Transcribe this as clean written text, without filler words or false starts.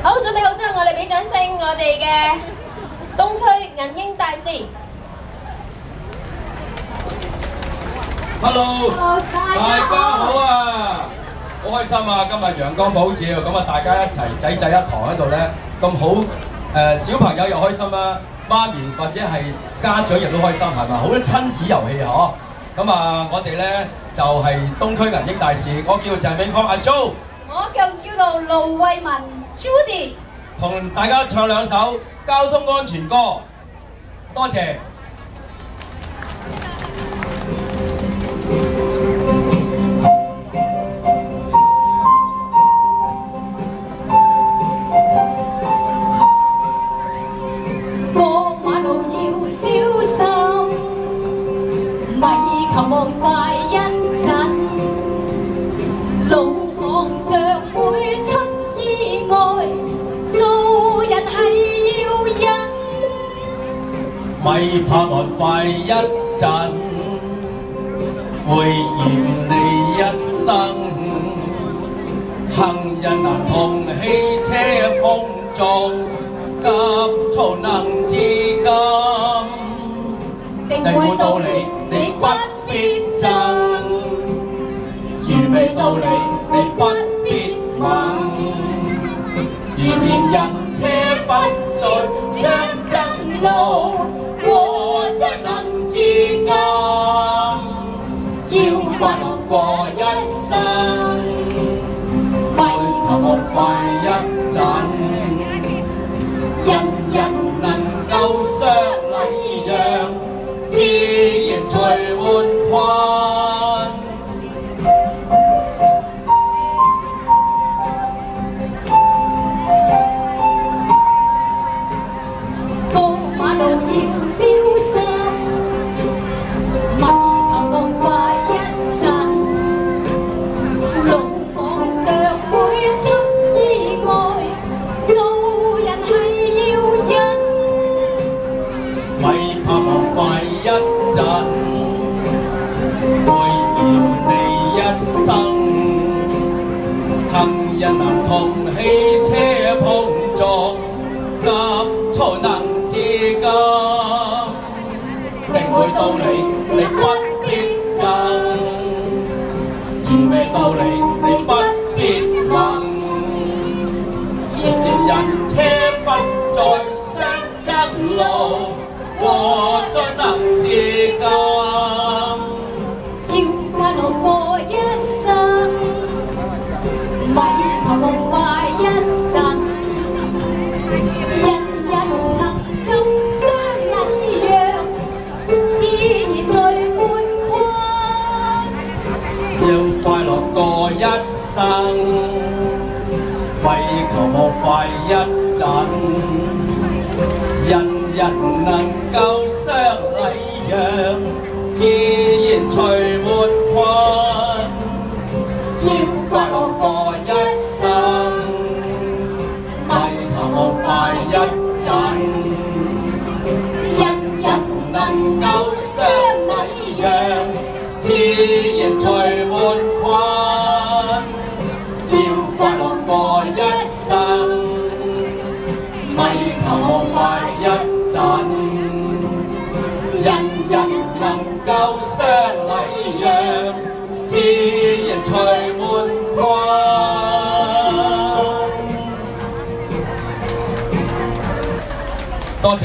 好，準備好之後，我哋俾掌聲我哋嘅東區銀鷹大使。Hello， 大家好啊！好開心啊！今日陽光普照，咁啊大家一齊濟濟一堂喺度咧，咁好小朋友又開心啦，媽咪或者係家長亦都開心，係咪？好多親子遊戲嗬。咁啊，我哋咧就係東區銀鷹大使，我叫鄭永康阿 Jo， 我叫做盧慧文 Judy， 同大家唱兩首交通安全歌，多謝。求望快一陣，路網上會出意外，做人係要忍。咪怕趕快一陣，會嫌你一生。行人難同汽車碰撞，急躁能自禁。定會到你，你不必爭；如未到你，你不必問。遇見人車不再相爭路，過再能自禁。要快樂過一生，咪求我快一陣。人人能夠相禮讓，自然隨緩困。過馬路要小心，咪求望快一陣。路網上會出意外，做人係要忍。咪怕望快一陣，會嫌你一生。行人難同汽車碰撞，急躁能自禁。定會到你，你不必爭；如未到你，你不必問。遇見人車不再相爭路，我再能自禁。要快樂過一生，咪求望快一陣。人人能夠相禮讓，自然隨緩困。要快樂過一生，為求望快一陣。人人能夠相禮讓，自然隨緩困。要快樂過一生，咪求望快一陣。人人能夠相禮讓，自然隨緩困。要快樂過一生，咪求望快一陣。人人能夠相禮讓，自然隨緩困。多謝。